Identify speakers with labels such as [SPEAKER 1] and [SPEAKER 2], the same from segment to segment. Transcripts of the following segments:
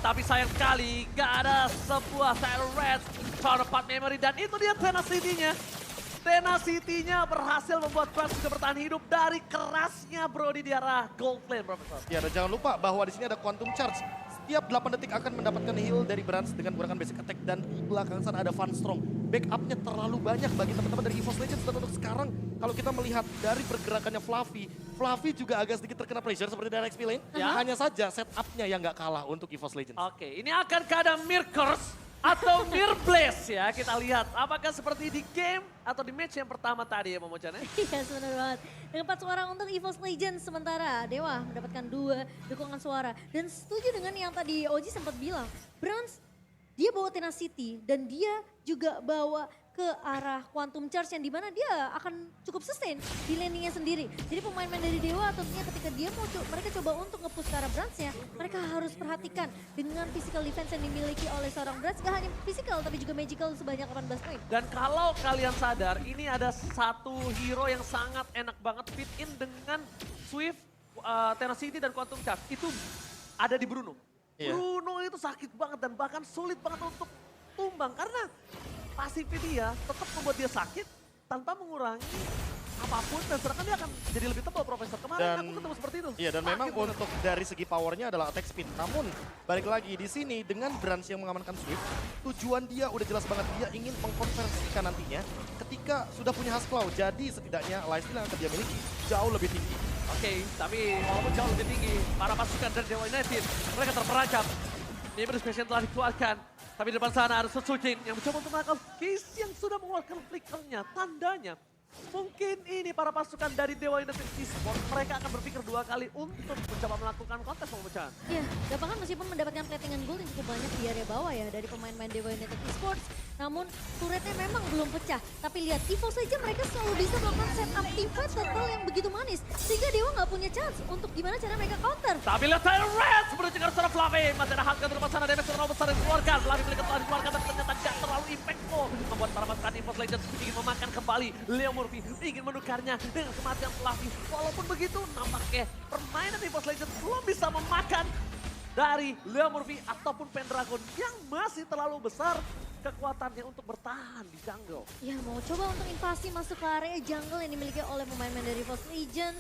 [SPEAKER 1] Tapi sayang sekali, gak ada sebuah Silent Red. Counterpart Memory, dan itu dia Tenacity-nya. Tenacity-nya berhasil membuat Brans juga bertahan hidup dari kerasnya Brody di arah Gold Flame, Profesor.
[SPEAKER 2] Ya, dan jangan lupa bahwa di sini ada Quantum Charge. Setiap 8 detik akan mendapatkan heal dari Brans dengan menggunakan basic attack, dan di belakang sana ada Van Strong. Backupnya terlalu banyak bagi teman-teman dari EVOS Legends, dan untuk sekarang kalau kita melihat dari pergerakannya Fluffy juga agak sedikit terkena pressure seperti dari XP Lane.
[SPEAKER 1] Ya.
[SPEAKER 2] Hanya saja setupnya yang nggak kalah untuk EVOS Legends.
[SPEAKER 1] Oke, ini akan ada Mirror Curse atau Mirror Blaze ya. Kita lihat apakah seperti di game atau di match yang pertama tadi ya Momochan ya.
[SPEAKER 3] Iya benar banget. Dengan 4 suara untuk EVOS Legends, sementara Dewa mendapatkan 2 dukungan suara. Dan setuju dengan yang tadi Oji sempat bilang, Brans dia bawa Tenacity dan dia juga bawa ke arah Quantum Charge yang dimana dia akan cukup sustain di landingnya sendiri. Jadi pemain-pemain dari Dewa tentunya ketika dia mau mereka coba untuk nge-push ke arah Bransnya, mereka harus perhatikan dengan physical defense yang dimiliki oleh seorang Brans. Gak hanya physical tapi juga magical sebanyak 18 poin.
[SPEAKER 1] Dan kalau kalian sadar, ini ada satu hero yang sangat enak banget fit in dengan Swift, Tenacity dan Quantum Charge. Itu ada di Bruno.
[SPEAKER 2] Iya.
[SPEAKER 1] Bruno itu sakit banget dan bahkan sulit banget untuk tumbang karena pasifnya dia tetap membuat dia sakit tanpa mengurangi apapun, dan sedangkan dia akan jadi lebih tebal, Profesor. Kemarin aku ketemu seperti itu.
[SPEAKER 2] Iya, dan
[SPEAKER 1] Sakit
[SPEAKER 2] memang
[SPEAKER 1] banget.
[SPEAKER 2] untuk dari segi powernya adalah attack speed. Namun balik lagi di sini dengan Brans yang mengamankan Swift, tujuan dia udah jelas banget, dia ingin mengkonversikan nantinya ketika sudah punya Hasclaw. Jadi setidaknya lifesteal yang akan dia miliki jauh lebih tinggi.
[SPEAKER 1] Oke, tapi walaupun jauh lebih tinggi, para pasukan dari Dewa United, mereka terperangkap. Mimir Special telah dikeluarkan, tapi di depan sana ada Setsujin yang mencoba untuk menangkap Case yang sudah mengeluarkan flickernya. Tandanya, mungkin ini para pasukan dari Dewa United Esports, mereka akan berpikir 2 kali untuk mencoba melakukan kontes pemecahan.
[SPEAKER 3] Iya, Gapangan meskipun mendapatkan platingan gold yang cukup banyak di area bawah ya dari pemain-pemain Dewa United Esports. Namun turretnya memang belum pecah. Tapi lihat, EVOS saja mereka selalu bisa melakukan setup teamfight total yang begitu manis. Sehingga Dewa nggak punya chance untuk gimana cara mereka counter.
[SPEAKER 1] Tapi lihat Tyler Red sebenarnya juga seorang Fluffy. Masih ada Hulk di depan sana, damage terlalu besar yang dikeluarkan. Fluffy belikan telah dikeluarkan, tapi ternyata tidak terlalu impactful. Membuat para pasukan EVOS Legends ingin memakan kembali Leo Murphy. Ingin menukarnya dengan kematian Fluffy. Walaupun begitu, nampaknya permainan EVOS Legends belum bisa memakan dari Leo Murphy ataupun Pendragon yang masih terlalu besar kekuatannya untuk bertahan di jungle.
[SPEAKER 3] Ya mau coba untuk invasi masuk ke area jungle yang dimiliki oleh pemain-pemain dari EVOS Legends,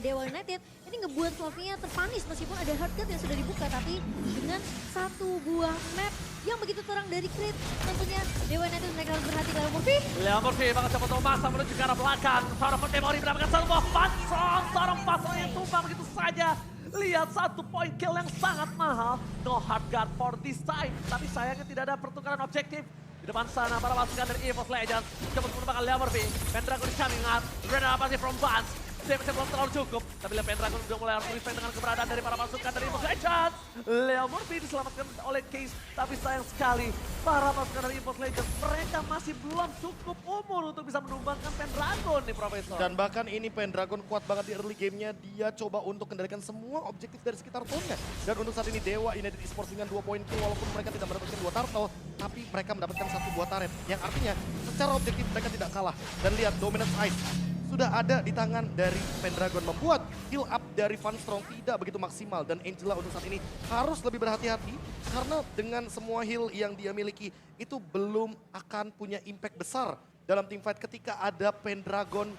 [SPEAKER 3] Dewa United. Ini ngebuat Fluffy-nya terpanis meskipun ada hard cut yang sudah dibuka, tapi dengan satu buah map yang begitu terang dari Crit, tentunya Dewa United mereka harus berhati Leo Murphy.
[SPEAKER 1] Leo Murphy bakal coba untuk masa menuju ke arah belakang. Seorang Memory mendapatkan satu buah Fansong, seorang Fansong yang tumbang begitu saja. Lihat 1 point kill yang sangat mahal. No hard guard for this time. Tapi sayangnya tidak ada pertukaran objektif. Di depan sana para pasukan dari EVOS Legends. Coba menggunakan Leo Murphy. Pendragon is coming up. Rena apa sih from Vance. Damage belum terlalu cukup. Tapi lihat Pendragon sudah mulai harus respect dengan keberadaan dari para pasukan dari EVOS Legends. Leo Murphy diselamatkan oleh Case. Tapi sayang sekali para pasukan dari EVOS Legends. Mereka masih belum cukup umur untuk bisa menumbangkan Pendragon nih Profesor.
[SPEAKER 2] Dan bahkan ini Pendragon kuat banget di early gamenya. Dia coba untuk kendalikan semua objektif dari sekitar tone-nya. Dan untuk saat ini Dewa United Esports dengan 2 poin kill, walaupun mereka tidak mendapatkan 2 turtle, tapi mereka mendapatkan 1 buah turret. Yang artinya secara objektif mereka tidak kalah. Dan lihat Dominance Ice sudah ada di tangan dari Pendragon, membuat heal up dari Van Strong tidak begitu maksimal. Dan Angela untuk saat ini harus lebih berhati-hati karena dengan semua heal yang dia miliki itu belum akan punya impact besar dalam teamfight ketika ada Pendragon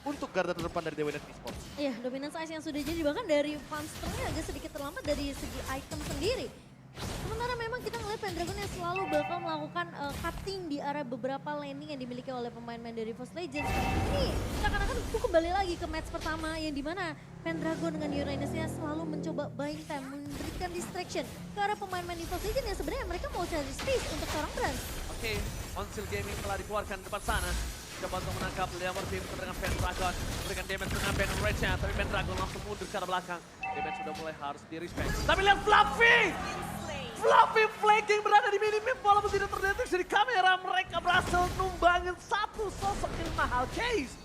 [SPEAKER 2] untuk garda terdepan dari Dewa United Esports.
[SPEAKER 3] Iya, dominance ice yang sudah jadi bahkan dari Van Strong-nya agak sedikit terlambat dari segi item sendiri. Sementara memang kita ngeliat Pendragon yang selalu bakal melakukan cutting di arah beberapa laning yang dimiliki oleh pemain-pemain dari EVOS Legends. Ini seakan-akan kembali lagi ke match pertama yang dimana Pendragon dengan Uranus-nya selalu mencoba buying time, memberikan distraction ke arah pemain-pemain EVOS Legends yang sebenarnya mereka mau cari space untuk seorang Brans.
[SPEAKER 1] Oke, Council Gaming telah dikeluarkan di depan sana. Coba untuk menangkap Leo Murphy bersama dengan Pendragon. Berikan damage dengan Ben Rage-nya, tapi Pendragon langsung mundur ke arah belakang. Damage sudah mulai harus di-respect. Tapi lihat Fluffy! Fluffy flanking berada di mini-map walaupun tidak terdeteksi di kamera. Mereka berhasil numbangin satu sosok yang mahal. Case,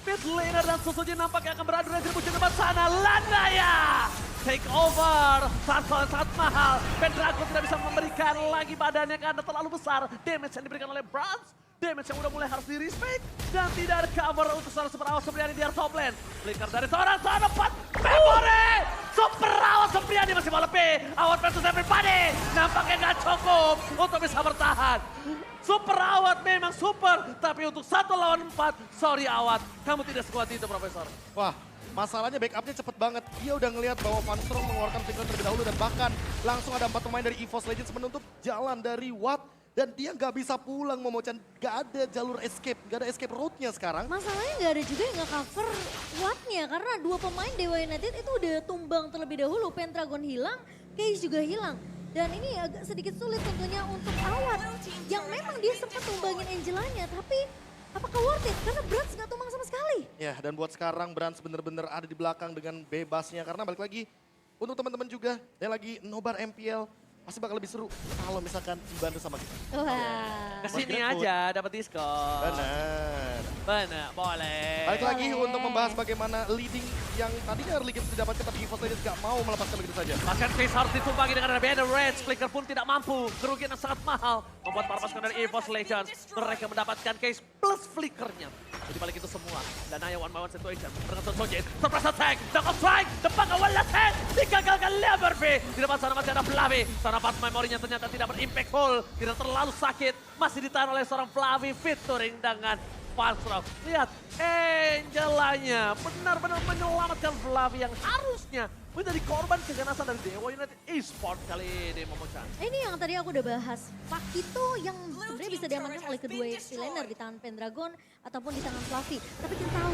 [SPEAKER 1] mid laner dan Setsujin nampaknya akan beradu dengan distribusi depan sana. Landaya! Take over, Sarsol yang sangat mahal. Pendragon tidak bisa memberikan lagi badannya karena terlalu besar. Damage yang diberikan oleh Brans. Damage yang udah mulai harus di-respect. Dan tidak ada cover untuk seorang Super Awas Supriyadi di top lane. Flicker dari seorang Memory! Super Awas Supriyadi masih mau lebih. Awan versus everybody. nampaknya nggak cukup untuk bisa bertahan. Super Awat memang super, tapi untuk 1 lawan 4, sorry Awat, kamu tidak sekuat itu Profesor.
[SPEAKER 2] Wah, masalahnya backupnya cepet banget. Dia udah ngelihat bahwa Vanstrong mengeluarkan Flicker terlebih dahulu dan bahkan langsung ada 4 pemain dari EVOS Legends menutup jalan dari Watt. Dan dia nggak bisa pulang Momochan, nggak ada jalur escape, nggak ada escape road-nya sekarang.
[SPEAKER 3] Masalahnya nggak ada juga yang nge-cover Watt-nya karena 2 pemain Dewa United itu udah tumbang terlebih dahulu. Pendragon hilang, Case juga hilang. Dan ini agak sedikit sulit tentunya untuk Awat yang memang dia sempat tumbangin Angelanya, tapi apakah worth it? Karena Brans nggak tumbang sama sekali.
[SPEAKER 2] Ya, dan buat sekarang Brans bener-bener ada di belakang dengan bebasnya. Karena balik lagi, untuk teman-teman juga yang lagi nobar MPL, pasti bakal lebih seru kalau misalkan dibantu sama kita.
[SPEAKER 3] Wah.
[SPEAKER 1] Kesini
[SPEAKER 2] Grab
[SPEAKER 1] aja dapat diskon.
[SPEAKER 2] Benar.
[SPEAKER 1] Benar, boleh.
[SPEAKER 2] Balik lagi
[SPEAKER 3] Boleh.
[SPEAKER 2] untuk membahas bagaimana leading yang tadinya early game didapatkan tapi EVOS Legends gak mau melepaskan begitu saja.
[SPEAKER 1] Bahkan Case harus ditumpangi dengan ada Banner Rage. Flicker pun tidak mampu. Kerugian yang sangat mahal. Membuat para pasukan dari EVOS Legends. Mereka mendapatkan Case plus Flickernya. Jadi balik itu semua. Dan hanya one by one situation. Dengan Sojin. Surprise attack. Double strike. Depan awal attack. Digagalkan Leverby. Di depan sana masih ada Flavi. Sana part memorinya ternyata tidak berimpactful. Tidak terlalu sakit. Masih ditahan oleh seorang Flavi featuring dengan Vanstrong. Lihat, Angelanya benar-benar menyelamatkan Flavi yang harusnya menjadi korban keganasan dari Dewa United Esports kali ini, Momochan.
[SPEAKER 3] Ini yang tadi aku udah bahas. Pakito yang sebenarnya bisa diamankan oleh kedua laner di tangan Pendragon ataupun di tangan Fluffy. Tapi kita tahu,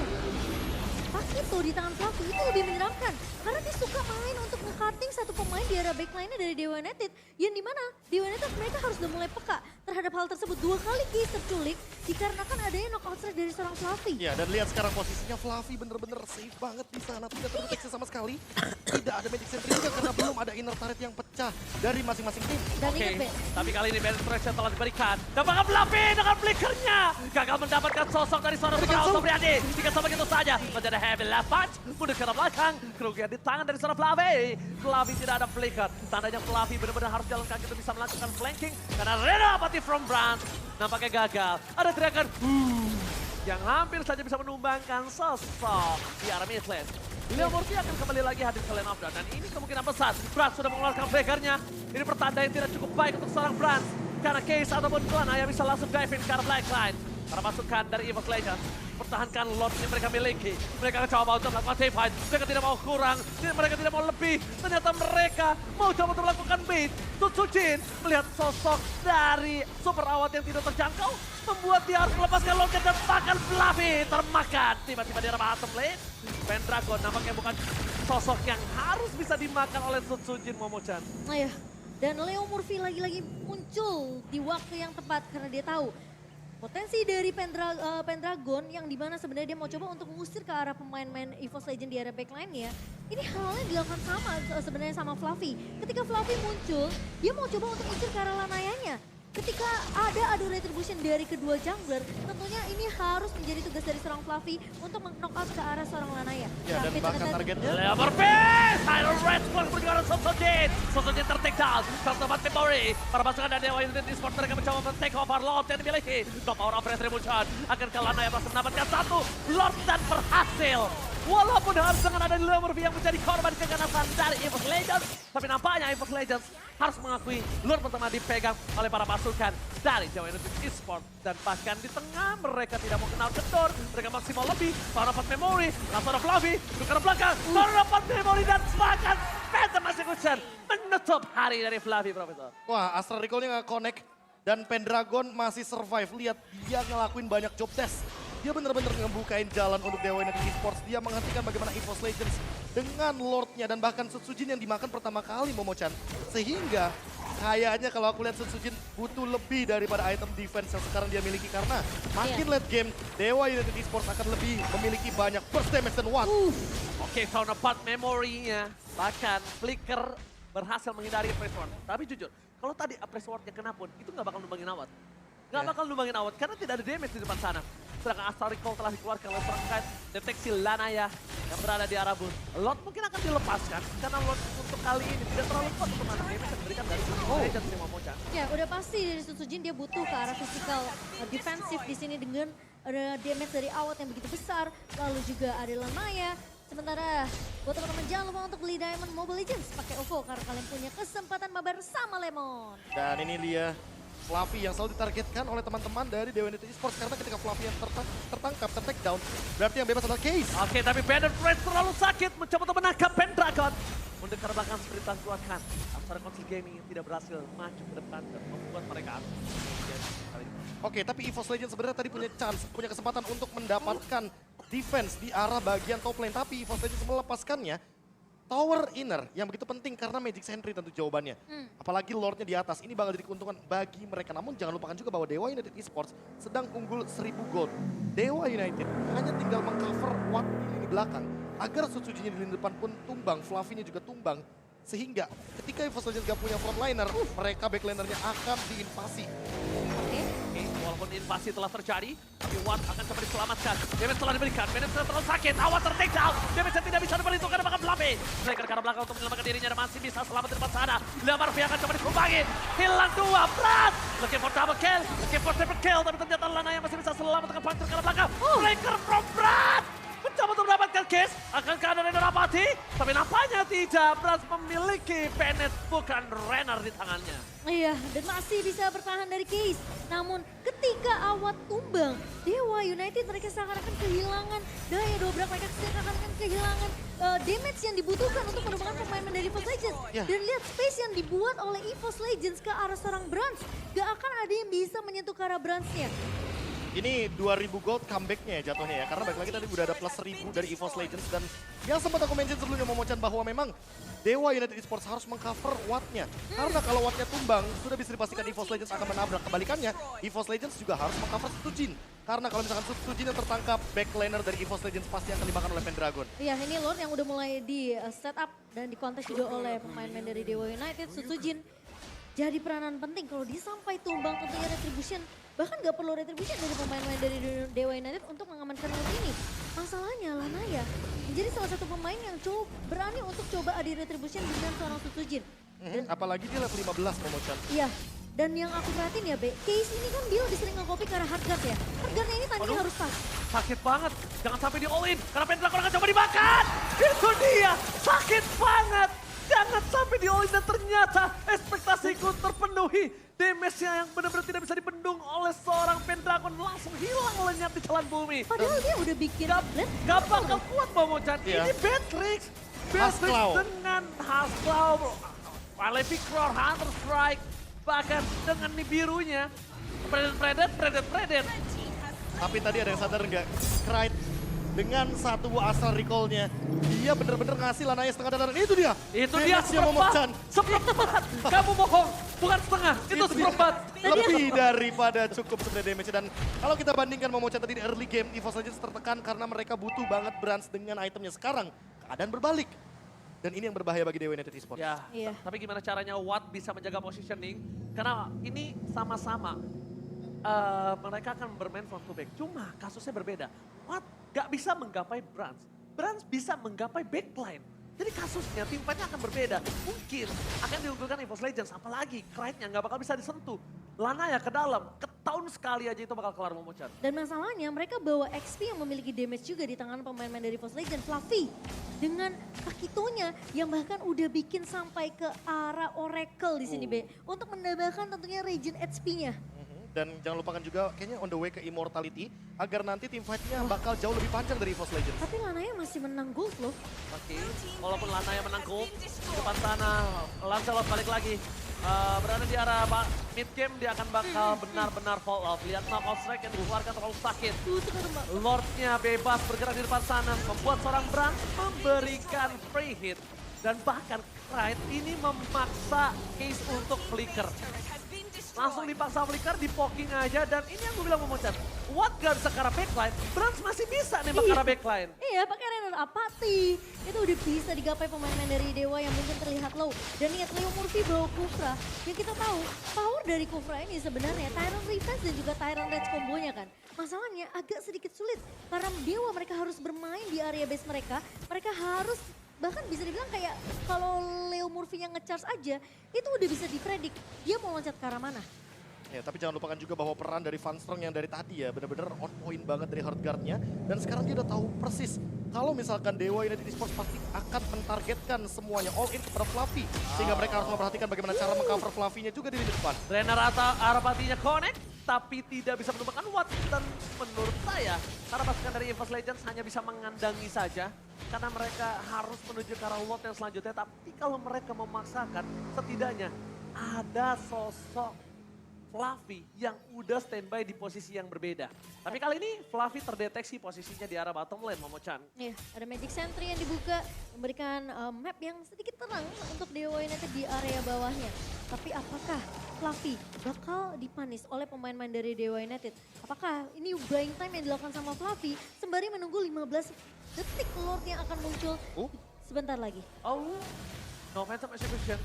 [SPEAKER 3] Pakito di tangan Fluffy itu lebih menyeramkan. Karena dia suka main untuk nge-cutting satu pemain di area backline-nya dari Dewa United. Yang dimana Dewa United mereka harus udah mulai peka terhadap hal tersebut. 2 kali Case terculik dikarenakan adanya knockout strike dari seorang Fluffy.
[SPEAKER 2] Ya, dan lihat sekarang posisinya Fluffy bener-bener safe banget di sana. Tidak terdeteksi sama sekali. Tidak ada Magic Sentry juga karena belum ada inner turret yang pecah dari masing-masing tim.
[SPEAKER 3] Dan
[SPEAKER 1] Oke,
[SPEAKER 3] ingat Ben,
[SPEAKER 1] tapi kali ini balance pressure telah diberikan. Dapatkan Fluffy dengan flickernya. Gagal mendapatkan sosok dari seorang Sukao Sobriadi. Jika sama gitu saja, masih ada heavy left punch. Mundur ke arah belakang. Kerugian di tangan dari seorang Fluffy. Fluffy tidak ada flicker. Tandanya Fluffy benar-benar harus jalan kaki untuk bisa melakukan flanking. Karena Renopati from Brand nampaknya gagal. Ada teriakan yang hampir saja bisa menumbangkan sosok di arah mid lane. Leo Murphy akan kembali lagi hadir ke lane of down. Dan ini kemungkinan besar. Brand sudah mengeluarkan flickernya. Ini pertanda yang tidak cukup baik untuk seorang Brand. Karena Case ataupun Clan hanya bisa langsung dive in ke arah Blackline. Para pasukan dari EVOS Legends pertahankan Lord yang mereka miliki. Mereka coba untuk melakukan save fight. Mereka tidak mau kurang, mereka tidak mau lebih. Ternyata mereka mau coba untuk melakukan bait. Tutsujin melihat sosok dari Super Awat yang tidak terjangkau. Membuat dia harus melepaskan Lord dan bahkan Fluffy termakan. Tiba-tiba di arah bottom lane. Pendragon nampaknya bukan sosok yang harus bisa dimakan oleh Tutsujin, Momochan.
[SPEAKER 3] nah ya. Dan Leo Murphy lagi-lagi muncul di waktu yang tepat karena dia tahu potensi dari Pendragon yang dimana sebenarnya dia mau coba untuk mengusir ke arah pemain-pemain EVOS Legends di area backline-nya. Ini halnya dilakukan sama sebenarnya sama Fluffy. Ketika Fluffy muncul, dia mau coba untuk usir ke arah Lanayanya. Ketika ada adu retribution dari kedua jungler, tentunya ini harus menjadi tugas dari seorang Fluffy untuk meng-knockout ke arah seorang Lanaya.
[SPEAKER 2] Ya, dan
[SPEAKER 3] Tapi
[SPEAKER 2] bahkan
[SPEAKER 3] ternyata
[SPEAKER 2] targetnya
[SPEAKER 1] Leo Murphy! Silent Red Squad berjuara Sosojin. Sosojin ter-take down. Salah tempat memory. Para pasukan dari Dewa United Esports mereka mencoba men-take over Lord yang dimiliki. No power of retribution. Akan ke Lanaya berhasil mendapatkan 1 Lord dan berhasil. Walaupun harus dengan ada Leo Murphy yang menjadi korban keganasan dari EVOS Legends. Tapi nampaknya EVOS Legends harus mengakui Lord pertama dipegang oleh para pasukan dari Dewa United Esports. Dan bahkan di tengah mereka tidak mau kenal kendor. Mereka maksimal lebih. Seorang dapat memory. Langsung ada Fluffy. Ke belakang. Seorang dapat memory dan bahkan Phantom Execution menutup hari dari Fluffy, Profesor.
[SPEAKER 2] wah, Astral Recall-nya nggak connect. Dan Pendragon masih survive. Lihat, dia ngelakuin banyak job test. Dia benar-benar ngebukain jalan untuk Dewa United Esports. Dia menghentikan bagaimana EVOS Legends dengan Lordnya dan bahkan Sutsujin yang dimakan pertama kali, Momochan. Sehingga kayaknya kalau aku lihat Sutsujin butuh lebih daripada item defense yang sekarang dia miliki. Karena makin late game, Dewa United Esports akan lebih memiliki banyak burst damage dan Watt.
[SPEAKER 1] Oke, counterpart memorinya. Bahkan Flicker berhasil menghindari press ward. Tapi jujur, kalau tadi press wardnya kena pun, itu nggak bakal numbangin Awat. Nggak bakal numbangin Awat karena tidak ada damage di depan sana. Sedangkan Astral Recall telah dikeluarkan oleh seorang kait deteksi Lanaya yang berada di arah booth. Lord mungkin akan dilepaskan karena Lord untuk kali ini tidak terlalu kuat untuk mana damage yang diberikan dari Legends yang Momochan.
[SPEAKER 3] Ya udah pasti dari Sutsujin dia butuh ke arah physical defensif di sini dengan ada damage dari Awat yang begitu besar. Lalu juga ada Lanaya. Sementara buat teman-teman jangan lupa untuk beli Diamond Mobile Legends pakai OVO karena kalian punya kesempatan mabar sama Lemon.
[SPEAKER 2] Dan ini dia Fluffy yang selalu ditargetkan oleh teman-teman dari Dewa United Esports karena ketika Fluffy yang tertangkap, tertakedown, berarti yang bebas adalah Case.
[SPEAKER 1] Oke, tapi Bandit Red terlalu sakit mencoba untuk menangkap Pendragon. Mundur ke belakang seperti telah keluarkan. Antara Console Gaming yang tidak berhasil maju ke depan dan membuat mereka
[SPEAKER 2] Oke, tapi EVOS Legends sebenarnya tadi punya chance, punya kesempatan untuk mendapatkan defense di arah bagian top lane. Tapi EVOS Legends melepaskannya. Tower inner yang begitu penting karena Magic Sentry tentu jawabannya. Apalagi Lordnya di atas, ini bakal jadi keuntungan bagi mereka. Namun jangan lupakan juga bahwa Dewa United Esports sedang unggul 1000 gold. Dewa United hanya tinggal mengcover Watt di lini belakang. Agar Suzuki-nya di lini depan pun tumbang, Fluffy-nya juga tumbang. Sehingga ketika EVOS Legends gak punya frontliner, mereka backliner-nya akan diinvasi.
[SPEAKER 3] Oke.
[SPEAKER 1] Walaupun invasi telah terjadi, tapi Watt akan coba diselamatkan. Damage telah diberikan, Damage telah terlalu sakit, Awan tertakedown. Damage tidak bisa diperhitungkan, bahkan Fluffy. Striker ke arah belakang untuk menyelamatkan dirinya dan masih bisa selamat di depan sana. Marvi akan coba dikumbangin. Hilang dua, Brad. Looking for double kill, looking for triple kill. Tapi ternyata Lana yang masih bisa selamat dengan puncture ke arah belakang. Striker from Brad. Mencoba untuk mendapatkan case, akankah ada Renner Apathy? Tapi nampaknya tidak, Brad memiliki Bennett bukan Renner di tangannya.
[SPEAKER 3] Iya, dan masih bisa bertahan dari Case. Namun ketika Awat tumbang, Dewa United mereka seakan-akan kehilangan daya dobrak, mereka seakan-akan kehilangan damage yang dibutuhkan untuk menemukan pemain dari EVOS Legends.
[SPEAKER 2] Yeah.
[SPEAKER 3] Dan lihat space yang dibuat oleh EVOS Legends ke arah seorang Brans. Gak akan ada yang bisa menyentuh ke arah Bransnya.
[SPEAKER 2] Ini 2000 gold comeback-nya ya jatuhnya ya. Karena balik lagi tadi udah ada plus 1000 dari EVOS Legends. Dan yang sempat aku mention sebelumnya Momochan bahwa memang Dewa United Esports harus mengcover Watt-nya. Karena kalau Watt-nya tumbang, sudah bisa dipastikan EVOS Legends akan menabrak. Kebalikannya, EVOS Legends juga harus mengcover Sutujin. Karena kalau misalkan Sutujin yang tertangkap, backliner dari EVOS Legends pasti akan dimakan oleh Pendragon.
[SPEAKER 3] Iya, ini Lord yang udah mulai di setup dan dikontes juga oleh pemain-pemain dari Dewa United, Sutujin. Jadi peranan penting kalau dia sampai tumbang tentunya retribution. Bahkan gak perlu retribution dari pemain-pemain dari Dewa United untuk mengamankan Lord ini. Masalahnya Lanaya menjadi salah satu pemain yang berani untuk coba adi retribution dengan seorang Sutujin.
[SPEAKER 2] Apalagi dia level 15 Momochan.
[SPEAKER 3] Iya, dan yang aku perhatiin ya Be, Case ini kan dia lebih sering nge-copy ke arah hardguard ya. Hardguardnya ini tandingnya harus pas.
[SPEAKER 1] Sakit banget, jangan sampai di all in, karena Pendragon akan coba dimakan. Itu dia, sakit banget. Jangan sampai di all in dan ternyata ekspektasiku terpenuhi. Damage-nya yang benar-benar tidak bisa dibendung oleh seorang Pendragon langsung hilang lenyap di telan bumi.
[SPEAKER 3] Padahal dia udah bikin
[SPEAKER 1] Gak bakal kuat Momochan,
[SPEAKER 2] Iya.
[SPEAKER 1] ini Beatrix. Beatrix
[SPEAKER 2] Hasklaw.
[SPEAKER 1] dengan Hasklaw, Levi Crowd, Hunter Strike, bahkan dengan nih birunya. Predet.
[SPEAKER 2] Tapi tadi ada yang sadar nggak? Krite dengan satu asal recall-nya, dia bener-bener ngasih Lanaya setengah dadaran. Itu dia.
[SPEAKER 1] Itu dia
[SPEAKER 2] Damage-nya Momochan.
[SPEAKER 1] seperempat. Kamu bohong, bukan setengah, itu seperempat.
[SPEAKER 2] Lebih daripada cukup sebenarnya damage. Dan kalau kita bandingkan Momochan tadi di early game, EVOS Legends tertekan karena mereka butuh banget Brans dengan itemnya. Sekarang keadaan berbalik. Dan ini yang berbahaya bagi Dewa United Esports.
[SPEAKER 1] Ya,
[SPEAKER 3] Iya.
[SPEAKER 1] tapi gimana caranya Watt bisa menjaga positioning? Karena ini sama-sama mereka akan bermain front to back. Cuma kasusnya berbeda. Watt gak bisa menggapai Brans. Brans bisa menggapai backline. Jadi kasusnya tim fight-nya akan berbeda. Mungkin akan diunggulkan EVOS Legends. Apalagi Krite-nya gak bakal bisa disentuh. Lanaya ke dalam, ketahuan sekali aja itu bakal kelar Momochan.
[SPEAKER 3] Dan masalahnya mereka bawa XP yang memiliki damage juga di tangan pemain-pemain dari EVOS Legends. Fluffy dengan Kakitonya yang bahkan udah bikin sampai ke arah Oracle di sini Be. Untuk menambahkan tentunya regen HP-nya.
[SPEAKER 2] Dan jangan lupakan juga kayaknya on the way ke Immortality. Agar nanti tim fight-nya bakal jauh lebih panjang dari EVOS Legends.
[SPEAKER 3] Tapi Lanaya masih menang gold loh.
[SPEAKER 1] Oke, walaupun Lanaya menang gold, di depan sana Lancelot balik lagi. Berada di arah mid game, dia akan bakal benar-benar fall off. Lihat knockout strike yang dikeluarkan terlalu sakit. Lordnya bebas bergerak di depan sana, membuat seorang Brand memberikan free hit. Dan bahkan Krite ini memaksa Case untuk flicker. Langsung dipaksa flicker, di poking aja, dan ini yang gue bilang Momochan. Watt gak bisa ke arah backline, Brans masih bisa nembak ke arah backline.
[SPEAKER 3] Iya, pakai Renner Apathy. Itu udah bisa digapai pemain dari Dewa yang mungkin terlihat low. Dan lihat Leo Murphy bawa Kufra. Yang kita tahu, power dari Kufra ini sebenarnya Tyrant Reverse dan juga Tyrant Rage kombonya kan. Masalahnya agak sedikit sulit. Karena Dewa mereka harus bermain di area base mereka. Mereka harus, bahkan bisa dibilang kayak kalau Leo Murphy yang nge-charge aja, itu udah bisa dipredik. Dia mau loncat ke arah mana.
[SPEAKER 2] Ya, tapi jangan lupakan juga bahwa peran dari Van Strong yang dari tadi ya benar-benar on point banget dari hard guard-nya. Dan sekarang dia udah tahu persis kalau misalkan Dewa United Esports pasti akan mentargetkan semuanya all in kepada Fluffy. Sehingga mereka harus memperhatikan bagaimana cara mengcover Fluffy-nya juga di lini depan.
[SPEAKER 1] Trainer Arapatinya connect, tapi tidak bisa menemukan Watt. Dan menurut saya, para pasukan dari EVOS Legends hanya bisa mengandangi saja. Karena mereka harus menuju ke arah Watt yang selanjutnya. Tapi kalau mereka memaksakan, setidaknya ada sosok Fluffy yang udah standby di posisi yang berbeda. Tapi kali ini Fluffy terdeteksi posisinya di arah bottom lane, Momo-chan.
[SPEAKER 3] Iya, ada Magic Sentry yang dibuka, memberikan map yang sedikit terang untuk Dewa United di area bawahnya. Tapi apakah Fluffy bakal dipanis oleh pemain-pemain dari Dewa United? Apakah ini buying time yang dilakukan sama Fluffy sembari menunggu 15 detik Lord yang akan muncul sebentar lagi?
[SPEAKER 1] Oh, no phantom execution.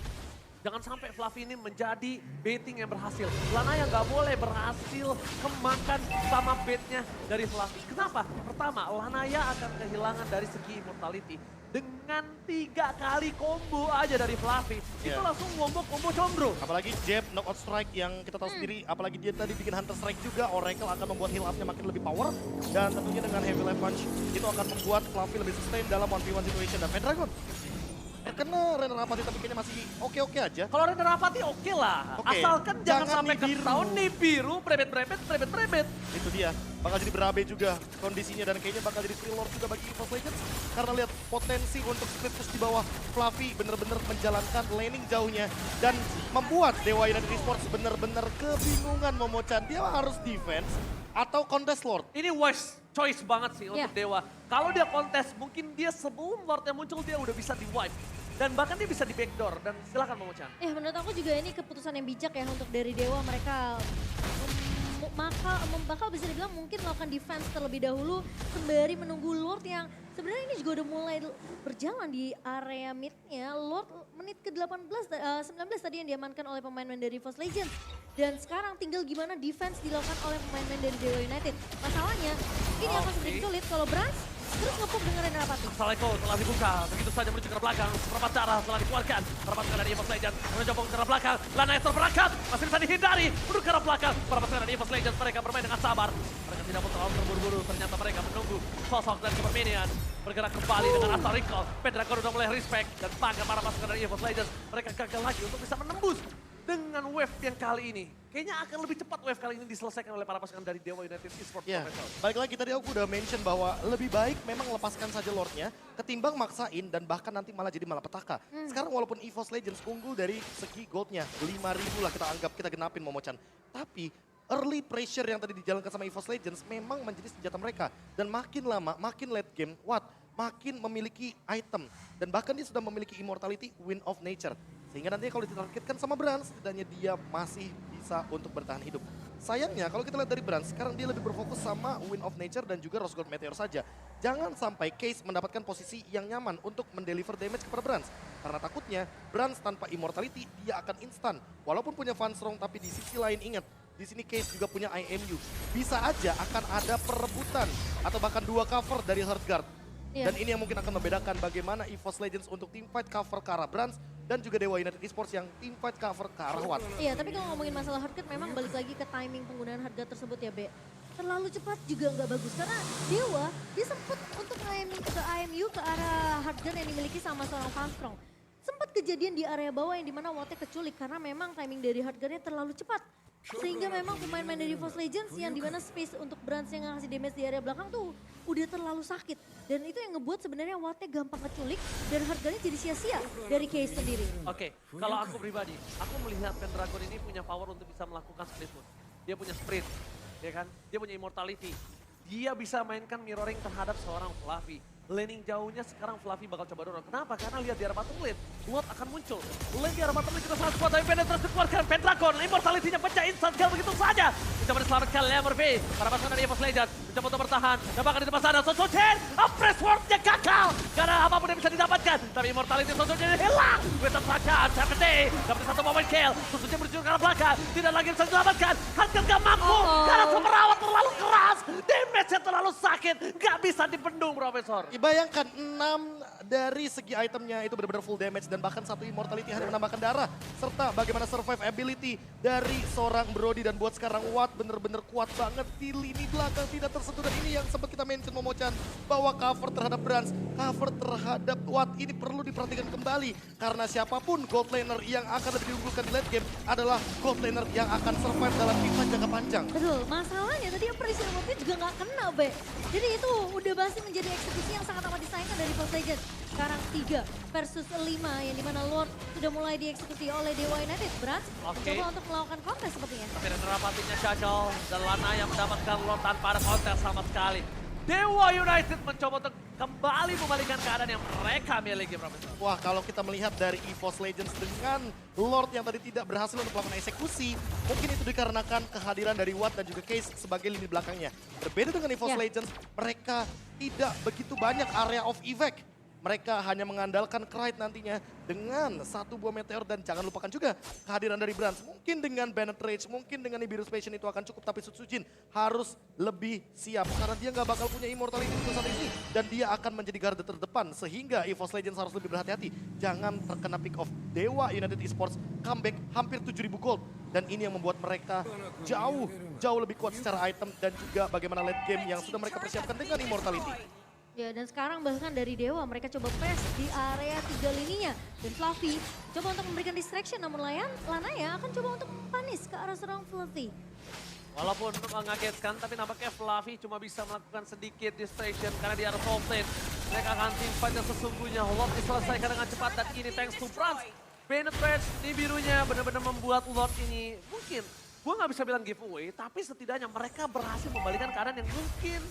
[SPEAKER 1] Jangan sampai Fluffy ini menjadi baiting yang berhasil. Lana yang nggak boleh berhasil kemakan sama baitnya dari Fluffy. Kenapa? Pertama, Lanaya akan kehilangan dari segi immortality. Dengan 3 kali combo aja dari Fluffy, itu langsung combo combro.
[SPEAKER 2] Apalagi jab, knockout strike yang kita tahu sendiri, apalagi dia tadi bikin hunter strike juga, Oracle akan membuat heal up-nya makin lebih power. Dan tentunya dengan heavy life punch, itu akan membuat Fluffy lebih sustain dalam 1v1 situation. Dan Pendragon karena Rainer Rapati tapi kayaknya masih oke-oke aja.
[SPEAKER 1] Kalau Rainer Rapati oke lah.
[SPEAKER 2] Oke.
[SPEAKER 1] Asalkan jangan sampai
[SPEAKER 2] nih biru.
[SPEAKER 1] ketahuan nih biru, brebet.
[SPEAKER 2] Itu dia, bakal jadi berabe juga kondisinya dan kayaknya bakal jadi free lord juga bagi EVOS Legends. Karena lihat potensi untuk split push di bawah, Fluffy bener-bener menjalankan laning jauhnya. Dan membuat Dewa United Esports bener-bener kebingungan Momo-chan. Dia harus defense atau contest lord.
[SPEAKER 1] Ini wise choice banget sih untuk Dewa. Kalau dia kontes, mungkin dia sebelum Lordnya muncul dia udah bisa di-wipe. Dan bahkan dia bisa di backdoor. Dan silakan Momo-chan.
[SPEAKER 3] Menurut aku juga ini keputusan yang bijak ya untuk dari Dewa. Mereka bakal bisa dibilang mungkin melakukan defense terlebih dahulu sembari menunggu Lord yang sebenarnya ini juga udah mulai berjalan di area midnya. Lord menit ke-19 tadi yang diamankan oleh pemain-pemain dari EVOS Legends. Dan sekarang tinggal gimana defense dilakukan oleh pemain-pemain dari Dewa United. Masalahnya ini akan sedikit sulit kalau Brans terus ngepuk dengan Rainer Rapati.
[SPEAKER 1] Saleko telah dibuka, begitu saja menuju ke belakang. Beberapa cara telah dikeluarkan. Para pasukan dari EVOS Legends mencoba ke arah belakang. Lana yang terperangkap, masih bisa dihindari. Menuju ke arah belakang. Para pasukan dari EVOS Legends mereka bermain dengan sabar. Mereka tidak mau terlalu terburu-buru. Ternyata mereka menunggu sosok dari Super Minion bergerak kembali dengan Astar Recall. Pendragon udah mulai respect dan bangga para pasukan dari EVOS Legends. Mereka gagal lagi untuk bisa menembus dengan wave yang kali ini. Kayaknya akan lebih cepat wave kali ini diselesaikan oleh para pasukan dari Dewa United Esports.
[SPEAKER 2] Balik lagi tadi aku udah mention bahwa lebih baik memang lepaskan saja Lordnya ketimbang maksain dan bahkan nanti malah jadi malapetaka. Sekarang walaupun EVOS Legends unggul dari segi goldnya 5.000 lah kita anggap, kita genapin Momo-chan. Tapi early pressure yang tadi dijalankan sama EVOS Legends memang menjadi senjata mereka. Dan makin lama, makin late game, makin memiliki item. Dan bahkan dia sudah memiliki immortality, Wind of Nature. Sehingga nantinya kalau ditargetkan sama Brans, setidaknya dia masih bisa untuk bertahan hidup. Sayangnya kalau kita lihat dari Brans, sekarang dia lebih berfokus sama Wind of Nature dan juga Rose Gold Meteor saja. Jangan sampai Case mendapatkan posisi yang nyaman untuk mendeliver damage kepada Brans. Karena takutnya Brans tanpa immortality dia akan instan. Walaupun punya Van Strong tapi di sisi lain ingat, di sini Case juga punya IMU. Bisa aja akan ada perebutan atau bahkan 2 cover dari Heartguard. Dan ini yang mungkin akan membedakan bagaimana EVOS Legends untuk teamfight cover ke arah Brans dan juga Dewa United Esports yang teamfight cover ke arah Watt.
[SPEAKER 3] Iya, tapi kalau ngomongin masalah hardcut memang balik lagi ke timing penggunaan harga tersebut ya, Be. Terlalu cepat juga nggak bagus karena Dewa dia sempat untuk ke IMU ke arah hardgun yang dimiliki sama seorang Van Strong. Sempat kejadian di area bawah yang dimana Wattnya keculik karena memang timing dari hardgunnya terlalu cepat. Sehingga memang pemain-pemain dari EVOS Legends yang dimana space untuk Brans yang ngasih damage di area belakang tuh udah terlalu sakit. Dan itu yang ngebuat sebenarnya Wattnya gampang keculik dan harganya jadi sia-sia dari Case sendiri.
[SPEAKER 1] Oke, kalau aku pribadi, aku melihat Pendragon ini punya power untuk bisa melakukan split push. Dia punya sprint, ya kan? Dia punya immortality. Dia bisa mainkan mirroring terhadap seorang Fluffy. Laning jauhnya sekarang Fluffy bakal coba dorong. Kenapa? Karena lihat di arah bottom lane, Watt akan muncul. Lane di arah bottom lane juga sangat kuat, tapi penetrasi dikeluarkan. Pendragon, immortality-nya pecah instant kill begitu saja. Mencoba diselamatkan Lemurphy. Para pasukan dari EVOS Legends mencoba untuk bertahan. Dan bahkan di depan sana, Sosochen, press ward-nya gagal. Karena apapun yang bisa didapatkan. Tapi immortality Sosochen hilang. Wetan saja, Chapete, dapat satu momen kill. Sosochen menuju ke arah belakang, tidak lagi bisa diselamatkan. Hankir gak mampu, karena semerawat terlalu keras. Damage-nya terlalu terlalu sakit, nggak bisa dibendung Profesor.
[SPEAKER 2] Bayangkan 6 dari segi itemnya itu benar-benar full damage dan bahkan satu immortality hanya menambahkan darah. Serta bagaimana survive ability dari seorang Brody dan buat sekarang Watt benar-benar kuat banget di lini belakang tidak tersentuh. Dan ini yang sempat kita mention Momochan bahwa cover terhadap Brans, cover terhadap Watt ini perlu diperhatikan kembali. Karena siapapun gold laner yang akan lebih diunggulkan di late game adalah gold laner yang akan survive dalam event jangka panjang.
[SPEAKER 3] Betul, masalahnya tadi Appreciation Award-nya juga nggak kena, Be. Jadi itu udah pasti menjadi eksekusi yang sangat amat disayangkan dari Force Legends. Sekarang 3 versus 5 yang dimana Lord sudah mulai dieksekusi oleh Dewa United. Brans mencoba untuk melakukan kontes sepertinya.
[SPEAKER 1] Tapi Rapatinya Shachel dan Lana yang mendapatkan Lord tanpa ada kontes sama sekali. Dewa United mencoba untuk kembali membalikkan keadaan yang mereka miliki, Profesor.
[SPEAKER 2] Wah, kalau kita melihat dari EVOS Legends dengan Lord yang tadi tidak berhasil untuk melakukan eksekusi, mungkin itu dikarenakan kehadiran dari Watt dan juga Case sebagai lini belakangnya. Berbeda dengan EVOS Legends, mereka tidak begitu banyak area of evac. Mereka hanya mengandalkan Krite nantinya dengan satu buah meteor dan jangan lupakan juga kehadiran dari Brans. Mungkin dengan Banned Rage, mungkin dengan Nibiru's Passion itu akan cukup, tapi Sutsujin harus lebih siap karena dia nggak bakal punya immortality untuk saat ini dan dia akan menjadi garda terdepan sehingga EVOS Legends harus lebih berhati-hati. Jangan terkena pick off. Dewa United Esports comeback hampir 7.000 gold dan ini yang membuat mereka jauh lebih kuat secara item dan juga bagaimana late game yang sudah mereka persiapkan dengan immortality.
[SPEAKER 3] Ya, dan sekarang bahkan dari Dewa mereka coba press di area 3 lininya. Dan Fluffy coba untuk memberikan distraction, namun Lanaya akan coba untuk punish ke arah seorang Fluffy.
[SPEAKER 1] Walaupun mengagetkan, tapi nampaknya Fluffy cuma bisa melakukan sedikit distraction karena dia harus off lane. Mereka akan teamfight yang sesungguhnya. Lord diselesaikan dengan cepat dan ini thanks to Brans. Banned Rage di birunya benar-benar membuat Lord ini mungkin, gue nggak bisa bilang giveaway, tapi setidaknya mereka berhasil membalikan keadaan yang mungkin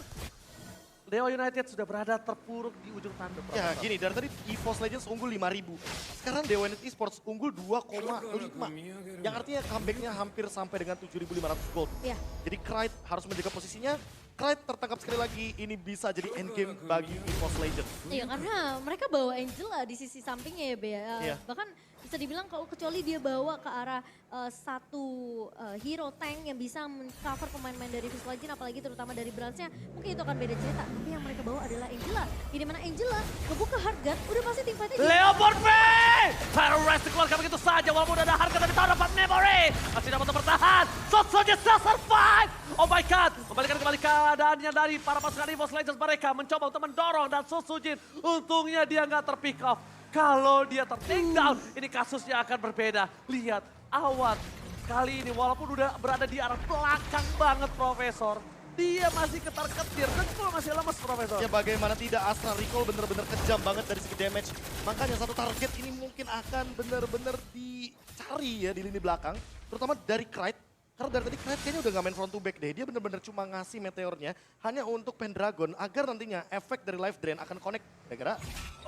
[SPEAKER 1] Dewa United sudah berada terpuruk di ujung tanduk.
[SPEAKER 2] Ya gini, dari tadi EVOS Legends unggul 5.000. Sekarang Dewa United Esports unggul 2,5. Yang artinya comebacknya hampir sampai dengan 7.500 gold.
[SPEAKER 3] Ya.
[SPEAKER 2] Jadi Krite harus menjaga posisinya. Krite tertangkap sekali lagi, ini bisa jadi endgame bagi EVOS Legends.
[SPEAKER 3] Iya, karena mereka bawa Angela di sisi sampingnya ya, Bea.
[SPEAKER 2] Iya.
[SPEAKER 3] Bahkan bisa dibilang kalau kecuali dia bawa ke arah satu hero tank yang bisa cover pemain-pemain dari Fizz Legend, apalagi terutama dari Bransnya, mungkin itu akan beda cerita. Tapi yang mereka bawa adalah Angela. Di mana Angela ngebuka Heartguard, udah pasti teamfightnya
[SPEAKER 1] Leopard B! Fire Rest dikeluarkan begitu saja walaupun ada harga tapi tahu dapat memory. Masih dapat bertahan. Sotsujin still survive. Oh my god. Kembalikan kembali keadaannya dari para pasukan EVOS Legends mereka mencoba untuk mendorong dan Sotsujin untungnya dia nggak terpick off. Kalau dia tertinggal, ini kasusnya akan berbeda. Lihat, Awad kali ini walaupun udah berada di arah belakang banget Profesor, dia masih ketar-ketir dan cuma masih lemas Profesor.
[SPEAKER 2] Ya bagaimana tidak, Astra Recall benar-benar kejam banget dari segi damage. Makanya satu target ini mungkin akan benar-benar dicari ya di lini belakang. Terutama dari Krite. Karena dari tadi Krite kayaknya udah gak main front to back deh. Dia benar-benar cuma ngasih meteornya hanya untuk Pendragon agar nantinya efek dari life drain akan connect gara-gara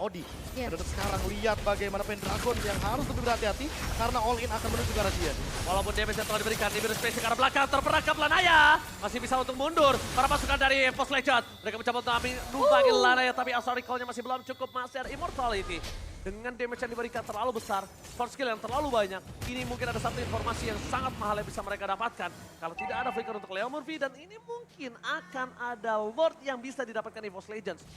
[SPEAKER 2] Odi.
[SPEAKER 3] Iya.
[SPEAKER 2] Dan untuk sekarang lihat bagaimana Pendragon yang harus lebih berhati-hati karena all in akan menuju ke arah dia.
[SPEAKER 1] Walaupun damage yang telah diberikan di Space ke arah belakang terperangkap Lanaya. Masih bisa untuk mundur para pasukan dari EVOS Legends. Mereka mencoba untuk numpangin Lanaya tapi Astra Recall-nya masih belum cukup, masih ada Immortality. Dengan damage yang diberikan terlalu besar, power skill yang terlalu banyak, ini mungkin ada satu informasi yang sangat mahal yang bisa mereka dapatkan. Kalau tidak ada flicker untuk Leo Murphy, dan ini mungkin akan ada Lord yang bisa didapatkan EVOS Legends.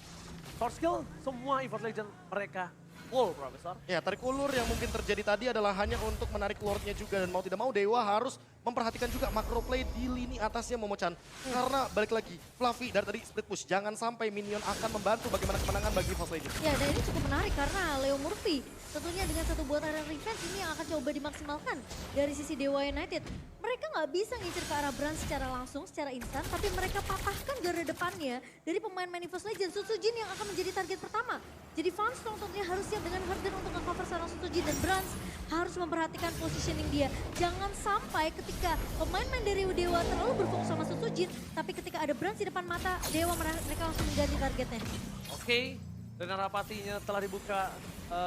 [SPEAKER 1] Power skill, semua EVOS Legends mereka full, Profesor.
[SPEAKER 2] Ya, tarik ulur yang mungkin terjadi tadi adalah hanya untuk menarik Lordnya juga. Dan mau tidak mau Dewa harus memperhatikan juga macro play di lini atasnya Momochan. Karena balik lagi, Fluffy dari tadi split push. Jangan sampai minion akan membantu bagaimana kemenangan bagi EVOS Legends.
[SPEAKER 3] Ya, dan ini cukup menarik karena Leo Murphy tentunya dengan satu buat area revenge ini yang akan coba dimaksimalkan dari sisi Dewa United. Mereka nggak bisa ngincer ke arah Brand secara langsung, secara instan, tapi mereka patahkan garda depannya dari pemain-pemain EVOS Legends. Sutsujin yang akan menjadi target pertama. Jadi Funstone tentunya harus siap dengan Harden untuk nge-cover seorang Sutsujin, dan Brand harus memperhatikan positioning dia. Jangan sampai ketika pemain-pemain dari Dewa terlalu berfokus sama Sutsujin, tapi ketika ada Brand di depan mata, Dewa mereka langsung mengganti targetnya.
[SPEAKER 1] Oke, dengan Rapatinya telah dibuka,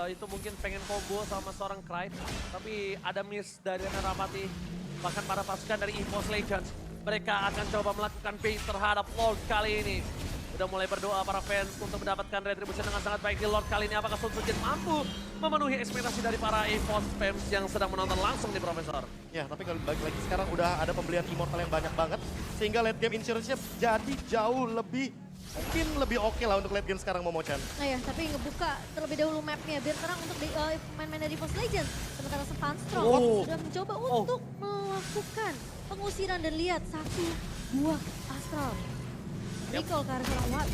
[SPEAKER 1] itu mungkin pengen combo sama seorang Krite, tapi ada miss dari Rapati. Bahkan para pasukan dari EVOS Legends, mereka akan coba melakukan bait terhadap Lord kali ini. Udah mulai berdoa para fans untuk mendapatkan retribution dengan sangat baik di Lord kali ini. Apakah Sun Sujin mampu memenuhi ekspektasi dari para EVOS fans yang sedang menonton langsung di Profesor?
[SPEAKER 2] Ya, tapi kalau balik lagi sekarang udah ada pembelian Immortal yang banyak banget. Sehingga late game insurance-nya jadi jauh lebih, mungkin lebih oke lah untuk late game sekarang Momochan.
[SPEAKER 3] Nah ya, tapi ngebuka terlebih dahulu mapnya biar terang untuk pemain-pemain dari EVOS Legends. Sementara Svanstrong sudah mencoba untuk melakukan pengusiran dan lihat satu buah astral. Nicole ke arah seorang Watt.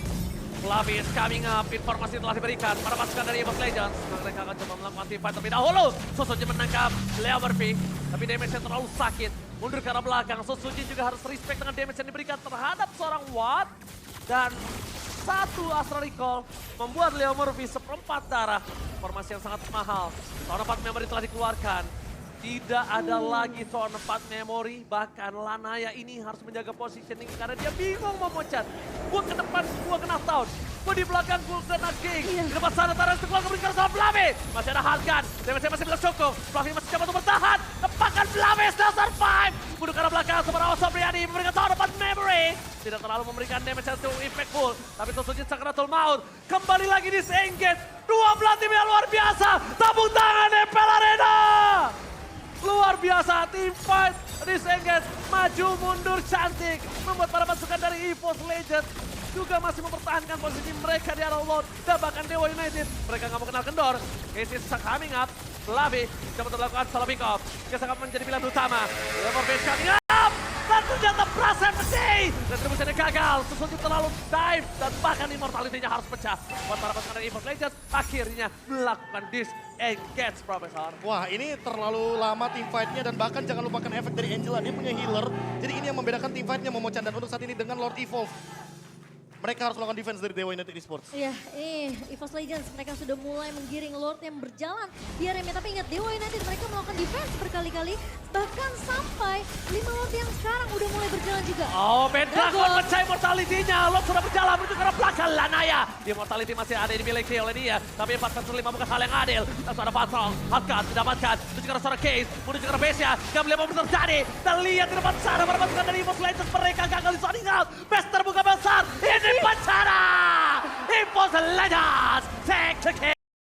[SPEAKER 1] Fluffy is coming up, informasi telah diberikan para pasukan dari EVOS Legends. Mereka akan coba melakukan team fight terlebih dahulu. Sosojin menangkap Leo Murphy, tapi damage-nya terlalu sakit. Mundur ke arah belakang, Sosojin juga harus respect dengan damage yang diberikan terhadap seorang Watt. Dan satu Astral Recall membuat Leo Murphy seperempat darah. Formasi yang sangat mahal. Tahun 4 memory telah dikeluarkan. Tidak ada lagi Thorn 4 memory, bahkan Lanaya ini harus menjaga positioning karena dia bingung mau loncat. Gua ke depan, gua kena Town. Gua di belakang, gua kena King. Di depan sana Taras keluar memberikan sama Fluffy. Masih ada Halkan, damage masih belum cukup. Fluffy masih coba untuk bertahan. Tepakan Fluffy, still survive. Mundur ke arah belakang, sementara Sobriani memberikan Thorn 4 memory. Tidak terlalu memberikan damage yang cukup impactful. Tapi Sosojin Sakratul Maut kembali lagi disengage. Dua belah tim yang luar biasa. Tabung tangan Empel Arena. Luar biasa, team fight disengage, maju mundur cantik. Membuat para pasukan dari EVOS Legends juga masih mempertahankan posisi mereka di arah Lord. Dan bahkan Dewa United, mereka nggak mau kenal kendor. Casey coming up, Fluffy coba melakukan solo pick off. Kesangkap menjadi pilihan utama. Leverfish coming up, dan ternyata Prasemsi. Retribusinya gagal, Sosojin terlalu dive. Dan bahkan immortality-nya harus pecah. Buat para pasukan dari EVOS Legends, akhirnya melakukan disengage, Profesor.
[SPEAKER 2] Wah, ini terlalu lama team fight-nya dan bahkan jangan lupakan efek dari Angela. Dia punya healer, jadi ini yang membedakan team fight-nya Momochan. Dan untuk saat ini dengan Lord Evolve, mereka harus melakukan defense dari Dewa United Esports.
[SPEAKER 3] Iya, EVOS Legends mereka sudah mulai menggiring Lord yang berjalan di area. Tapi ingat Dewa United mereka melakukan defense berkali-kali. Bahkan sampai 5 Lord yang sekarang udah mulai berjalan juga.
[SPEAKER 1] Oh, Pendragon pecah immortality-nya. Lord sudah berjalan menuju ke arah belakang Lanaya. Immortality masih ada dimiliki oleh dia. Tapi 4 versus 5 bukan hal yang adil. Langsung ada Patrol, Halkan didapatkan. Menuju ke arah seorang Case, menuju ke arah Besia. Gak melihat apa terjadi. Dan lihat di depan sana para pasukan dari EVOS Legends. Mereka gagal di sounding out. Best terbuka besar. Ini Pacara! EVOS Legends take the kill!